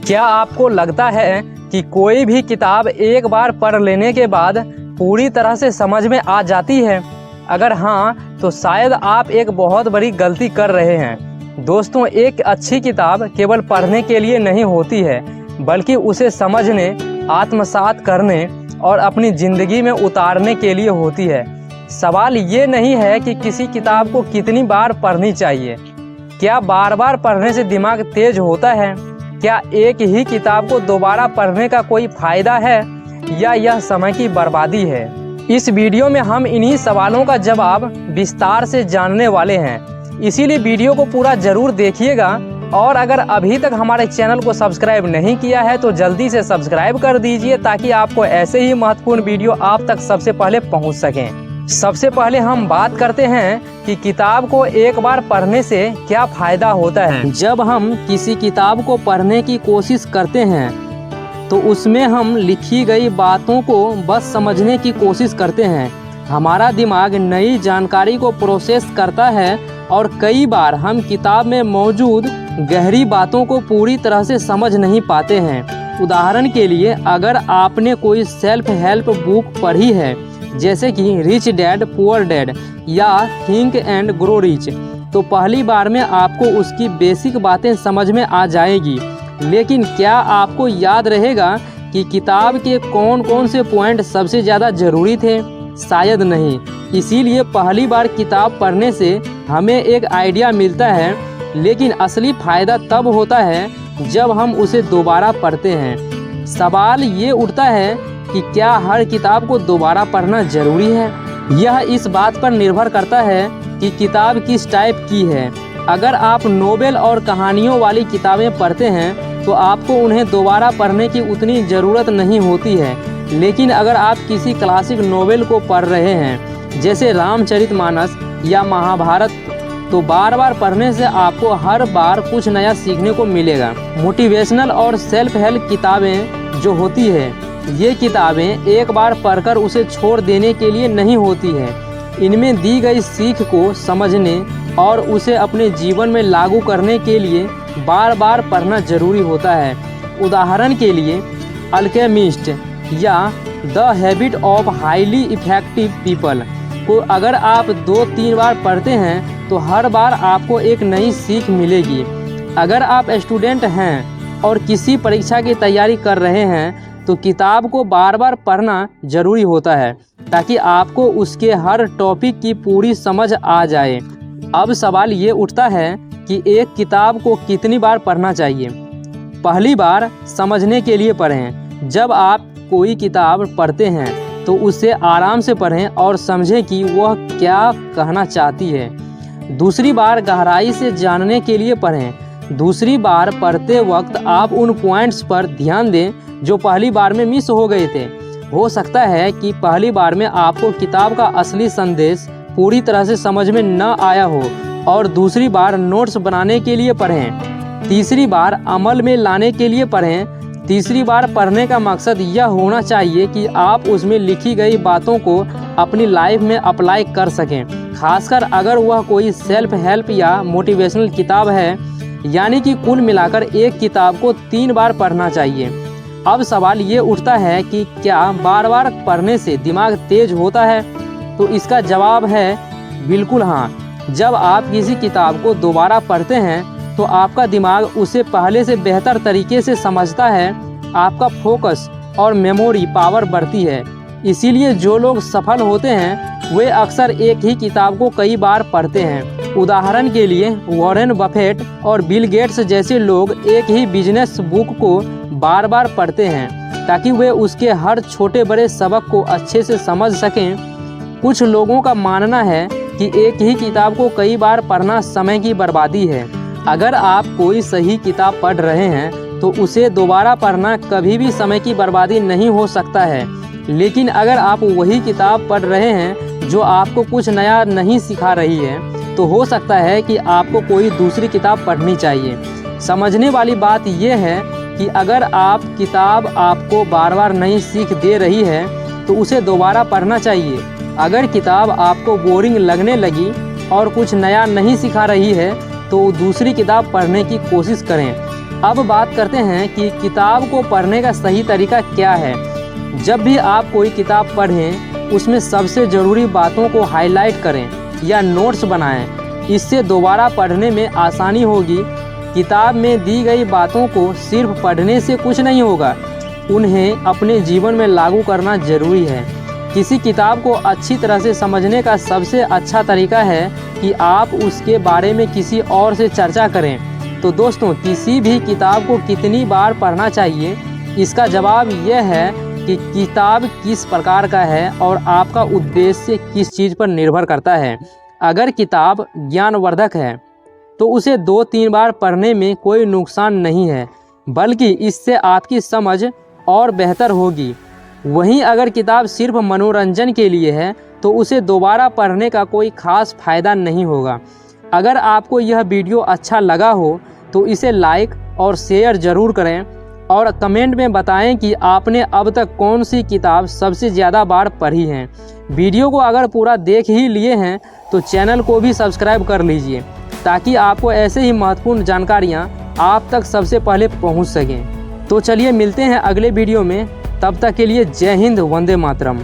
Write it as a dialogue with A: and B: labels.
A: क्या आपको लगता है कि कोई भी किताब एक बार पढ़ लेने के बाद पूरी तरह से समझ में आ जाती है? अगर हाँ, तो शायद आप एक बहुत बड़ी गलती कर रहे हैं। दोस्तों, एक अच्छी किताब केवल पढ़ने के लिए नहीं होती है, बल्कि उसे समझने, आत्मसात करने और अपनी ज़िंदगी में उतारने के लिए होती है। सवाल ये नहीं है कि किसी किताब को कितनी बार पढ़नी चाहिए। क्या बार बार पढ़ने से दिमाग तेज होता है? क्या एक ही किताब को दोबारा पढ़ने का कोई फ़ायदा है, या यह समय की बर्बादी है? इस वीडियो में हम इन्हीं सवालों का जवाब विस्तार से जानने वाले हैं, इसीलिए वीडियो को पूरा ज़रूर देखिएगा। और अगर अभी तक हमारे चैनल को सब्सक्राइब नहीं किया है तो जल्दी से सब्सक्राइब कर दीजिए, ताकि आपको ऐसे ही महत्वपूर्ण वीडियो आप तक सबसे पहले पहुंच सकें। सबसे पहले हम बात करते हैं कि किताब को एक बार पढ़ने से क्या फ़ायदा होता है। जब हम किसी किताब को पढ़ने की कोशिश करते हैं तो उसमें हम लिखी गई बातों को बस समझने की कोशिश करते हैं। हमारा दिमाग नई जानकारी को प्रोसेस करता है और कई बार हम किताब में मौजूद गहरी बातों को पूरी तरह से समझ नहीं पाते हैं। उदाहरण के लिए, अगर आपने कोई सेल्फ हेल्प बुक पढ़ी है, जैसे कि रिच डैड पुअर डैड या थिंक एंड ग्रो रिच, तो पहली बार में आपको उसकी बेसिक बातें समझ में आ जाएगी, लेकिन क्या आपको याद रहेगा कि किताब के कौन कौन से पॉइंट सबसे ज़्यादा ज़रूरी थे? शायद नहीं। इसीलिए पहली बार किताब पढ़ने से हमें एक आइडिया मिलता है, लेकिन असली फ़ायदा तब होता है जब हम उसे दोबारा पढ़ते हैं। सवाल ये उठता है कि क्या हर किताब को दोबारा पढ़ना ज़रूरी है? यह इस बात पर निर्भर करता है कि किताब किस टाइप की है। अगर आप नोवेल और कहानियों वाली किताबें पढ़ते हैं तो आपको उन्हें दोबारा पढ़ने की उतनी ज़रूरत नहीं होती है, लेकिन अगर आप किसी क्लासिक नोवेल को पढ़ रहे हैं, जैसे रामचरितमानस या महाभारत, तो बार बार पढ़ने से आपको हर बार कुछ नया सीखने को मिलेगा। मोटिवेशनल और सेल्फ हेल्प किताबें जो होती है, ये किताबें एक बार पढ़कर उसे छोड़ देने के लिए नहीं होती है। इनमें दी गई सीख को समझने और उसे अपने जीवन में लागू करने के लिए बार बार पढ़ना ज़रूरी होता है। उदाहरण के लिए, अल्केमिस्ट या the habit of highly effective people को अगर आप 2-3 बार पढ़ते हैं तो हर बार आपको एक नई सीख मिलेगी। अगर आप स्टूडेंट हैं और किसी परीक्षा की तैयारी कर रहे हैं तो किताब को बार बार पढ़ना ज़रूरी होता है, ताकि आपको उसके हर टॉपिक की पूरी समझ आ जाए। अब सवाल ये उठता है कि एक किताब को कितनी बार पढ़ना चाहिए। पहली बार समझने के लिए पढ़ें। जब आप कोई किताब पढ़ते हैं तो उसे आराम से पढ़ें और समझें कि वह क्या कहना चाहती है। दूसरी बार गहराई से जानने के लिए पढ़ें। दूसरी बार पढ़ते वक्त आप उन पॉइंट्स पर ध्यान दें जो पहली बार में मिस हो गए थे। हो सकता है कि पहली बार में आपको किताब का असली संदेश पूरी तरह से समझ में न आया हो, और दूसरी बार नोट्स बनाने के लिए पढ़ें। तीसरी बार अमल में लाने के लिए पढ़ें। तीसरी बार पढ़ने का मकसद यह होना चाहिए कि आप उसमें लिखी गई बातों को अपनी लाइफ में अप्लाई कर सकें, खासकर अगर वह कोई सेल्फ हेल्प या मोटिवेशनल किताब है। यानी कि कुल मिलाकर एक किताब को 3 बार पढ़ना चाहिए। अब सवाल ये उठता है कि क्या बार बार पढ़ने से दिमाग तेज होता है? तो इसका जवाब है बिल्कुल हाँ। जब आप किसी किताब को दोबारा पढ़ते हैं तो आपका दिमाग उसे पहले से बेहतर तरीके से समझता है। आपका फोकस और मेमोरी पावर बढ़ती है। इसीलिए जो लोग सफल होते हैं वे अक्सर एक ही किताब को कई बार पढ़ते हैं। उदाहरण के लिए, वॉरेन बफेट और बिल गेट्स जैसे लोग एक ही बिजनेस बुक को बार बार पढ़ते हैं, ताकि वे उसके हर छोटे बड़े सबक को अच्छे से समझ सकें। कुछ लोगों का मानना है कि एक ही किताब को कई बार पढ़ना समय की बर्बादी है। अगर आप कोई सही किताब पढ़ रहे हैं तो उसे दोबारा पढ़ना कभी भी समय की बर्बादी नहीं हो सकता है। लेकिन अगर आप वही किताब पढ़ रहे हैं जो आपको कुछ नया नहीं सिखा रही है, तो हो सकता है कि आपको कोई दूसरी किताब पढ़नी चाहिए। समझने वाली बात यह है कि अगर आप किताब आपको बार बार नई सीख दे रही है तो उसे दोबारा पढ़ना चाहिए। अगर किताब आपको बोरिंग लगने लगी और कुछ नया नहीं सिखा रही है तो दूसरी किताब पढ़ने की कोशिश करें। अब बात करते हैं कि किताब को पढ़ने का सही तरीका क्या है। जब भी आप कोई किताब पढ़ें, उसमें सबसे ज़रूरी बातों को हाईलाइट करें या नोट्स बनाएं। इससे दोबारा पढ़ने में आसानी होगी। किताब में दी गई बातों को सिर्फ पढ़ने से कुछ नहीं होगा, उन्हें अपने जीवन में लागू करना ज़रूरी है। किसी किताब को अच्छी तरह से समझने का सबसे अच्छा तरीका है कि आप उसके बारे में किसी और से चर्चा करें। तो दोस्तों, किसी भी किताब को कितनी बार पढ़ना चाहिए, इसका जवाब यह है कि किताब किस प्रकार का है और आपका उद्देश्य किस चीज़ पर निर्भर करता है। अगर किताब ज्ञानवर्धक है तो उसे 2-3 बार पढ़ने में कोई नुकसान नहीं है, बल्कि इससे आपकी समझ और बेहतर होगी। वहीं अगर किताब सिर्फ मनोरंजन के लिए है तो उसे दोबारा पढ़ने का कोई खास फ़ायदा नहीं होगा। अगर आपको यह वीडियो अच्छा लगा हो तो इसे लाइक और शेयर ज़रूर करें और कमेंट में बताएं कि आपने अब तक कौन सी किताब सबसे ज़्यादा बार पढ़ी है। वीडियो को अगर पूरा देख ही लिए हैं तो चैनल को भी सब्सक्राइब कर लीजिए, ताकि आपको ऐसे ही महत्वपूर्ण जानकारियाँ आप तक सबसे पहले पहुँच सकें। तो चलिए मिलते हैं अगले वीडियो में, तब तक के लिए जय हिंद, वंदे मातरम।